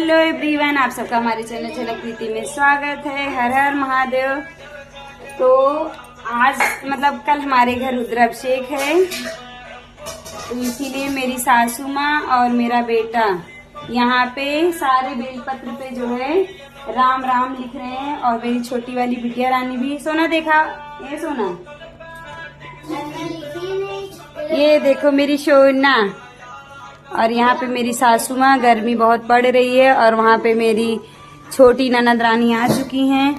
Hello everyone, आप सबका हमारे चैनल झलक प्रीति में स्वागत है। हर हर महादेव। तो आज मतलब कल हमारे घर रुद्राभिषेक है, तो इसीलिए मेरी सासू माँ और मेरा बेटा यहाँ पे सारे बेलपत्र पे जो है राम राम लिख रहे हैं। और मेरी छोटी वाली बिटिया रानी भी। सोना देखा, ये सोना, ये देखो मेरी सोना। और यहाँ पे मेरी सासू माँ, गर्मी बहुत पड़ रही है। और वहाँ पे मेरी छोटी ननद रानी आ चुकी हैं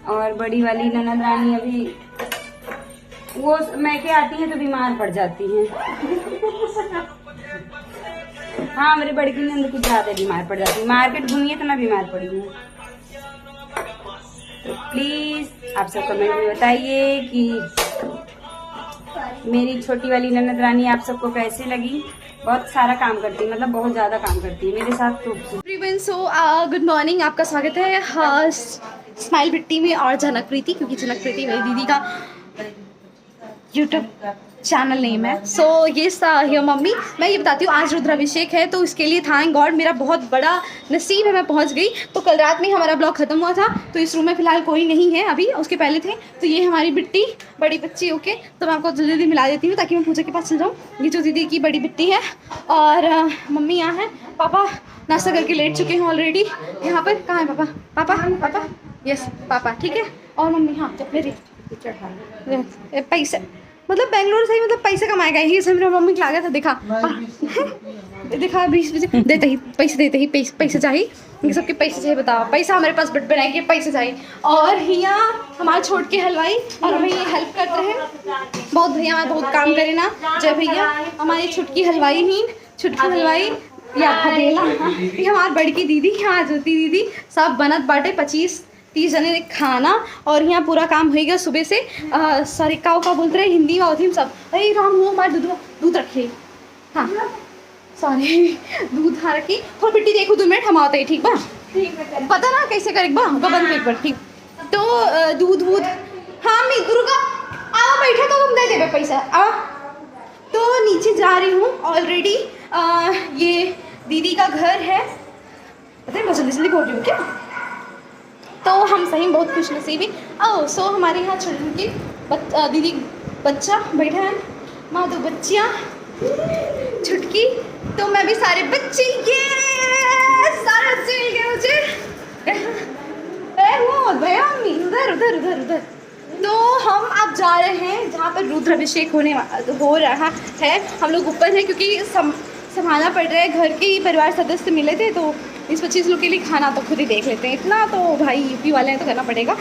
और बड़ी वाली ननद रानी अभी वो मैके आती हैं तो बीमार पड़ जाती हैं। हाँ, मेरी बड़ी की नंद कुछ ज्यादा बीमार पड़ जाती है। मार्केट घूमी है तो ना बीमार पड़ी है। तो प्लीज आप सब कमेंट में बताइए कि मेरी छोटी वाली ननद रानी आप सबको कैसी लगी। बहुत सारा काम करती है, मतलब बहुत ज्यादा काम करती है मेरे साथ। तो गुड मॉर्निंग, आपका स्वागत है स्माइल बिट्टी में और झलक प्रीति, क्योंकि झलक प्रीति मेरी दीदी का यूट्यूब चैनल नेम है। सो ये मम्मी, मैं ये बताती हूँ, आज रुद्राभिषेक है तो इसके लिए थैंक गॉड मेरा बहुत बड़ा नसीब है, मैं पहुँच गई। तो कल रात में हमारा ब्लॉग खत्म हुआ था, तो इस रूम में फिलहाल कोई नहीं है अभी, उसके पहले थे। तो ये हमारी बिट्टी, बड़ी बच्ची। ओके, तो मैं आपको जल्दी मिला देती हूँ ताकि मैं पूजा के पास चल जाऊँ। ये जो दीदी की बड़ी बिट्टी है और मम्मी यहाँ है। पापा नाश्ता करके लेट चुके हैं ऑलरेडी। यहाँ पर कहाँ है पापा? पापा यस पापा, ठीक है। और मम्मी हाँ मेरी पैसे, मतलब बेंगलोर से ही मतलब पैसे कमाएगा ही। से मेरा मम्मी ला गया था, देखा देखा 20 बजे देते ही पैसे चाहिए। ये सबके पैसे चाहिए, बताओ। पैसा हमारे पास बट बनाएंगे, पैसे चाहिए। और यहाँ हमारे छोट के हलवाई और हमें ये हेल्प करते हैं बहुत। भैया हमारे बहुत काम करे ना, जय भैया। हमारी छुटकी हलवाई या भदेला, ये हमारी बड़की दीदी, यहाँ ज्योति दीदी, सब बनत बाटे 25-30 जने खाना। और यहाँ पूरा काम हो गया सुबह से। सॉरी का बोलते रहे हिंदी में होती सब। अरे राम हो, हमारे दूध रखे। हाँ सॉरी, दूध हाँ रखी। और बिट्टी देखो 2 मिनट हम आते हैं, ठीक बा? पता ना कैसे करें बा बंद एक बार, ठीक। तो दूध हाँ मैं दुर्गा आओ बैठे तो तुम दे देवे पैसा। तो नीचे जा रही हूँ ऑलरेडी। ये दीदी का घर है, पता है मैं जल्दी बोल रही हूँ क्या। तो हम सही बहुत खुश नसीबी। सो हमारे यहाँ चिल्ड्रन की दीदी बच्चा बैठा है, माँ 2 बच्चियाँ छुटकी। तो मैं भी सारे बच्चे, ये सारे बच्चे मिल गए मुझे। भैया मम्मी उधर। तो हम अब जा रहे हैं जहाँ पर रुद्राभिषेक हो रहा है। हम लोग ऊपर हैं क्योंकि संभालना पड़ रहा है। घर के ही परिवार सदस्य मिले थे, तो 20-25 लोग के लिए खाना तो खुद ही देख लेते हैं। इतना तो भाई यूपी वाले हैं तो करना पड़ेगा।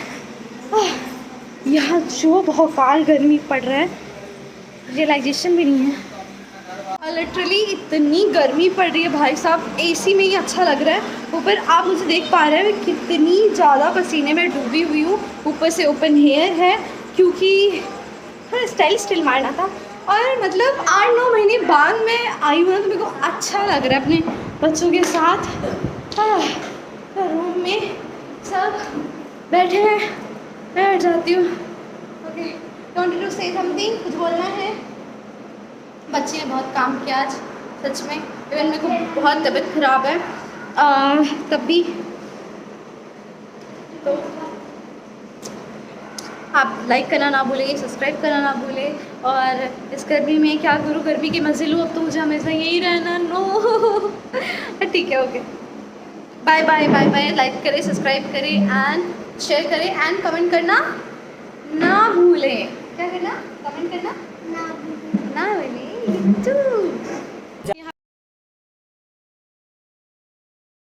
यहाँ जो भौकाल गर्मी पड़ रहा है, रियलाइजेशन भी नहीं है। लिटरली इतनी गर्मी पड़ रही है भाई साहब, एसी में ही अच्छा लग रहा है। ऊपर आप मुझे देख पा रहे हैं कितनी ज़्यादा पसीने में डूबी हुई हूँ। ऊपर से ओपन हेयर है क्योंकि स्टाइल मारना था। और मतलब 8-9 महीने बाद मैं आई हूँ ना, तो मेरे को अच्छा लग रहा है अपने बच्चों के साथ। रूम में सब बैठे हैं, बैठ जाती हूँ। Okay, don't to say something, कुछ बोलना है? बच्चे ने बहुत काम किया आज सच में। इवन मेरे को बहुत तबीयत खराब है तब भी। तो आप लाइक करना ना भूलें, सब्सक्राइब करना ना भूलें। और इस गर्मी में क्या करूँ, गर्मी के मज़े लूँ। अब तो मुझे हमेशा यही रहना। नो ठीक है, okay, bye bye bye bye. Like करें, सब्सक्राइब करें एंड शेयर करें एंड कमेंट करना ना भूलें। क्या करना? कमेंट करना ना भूलें।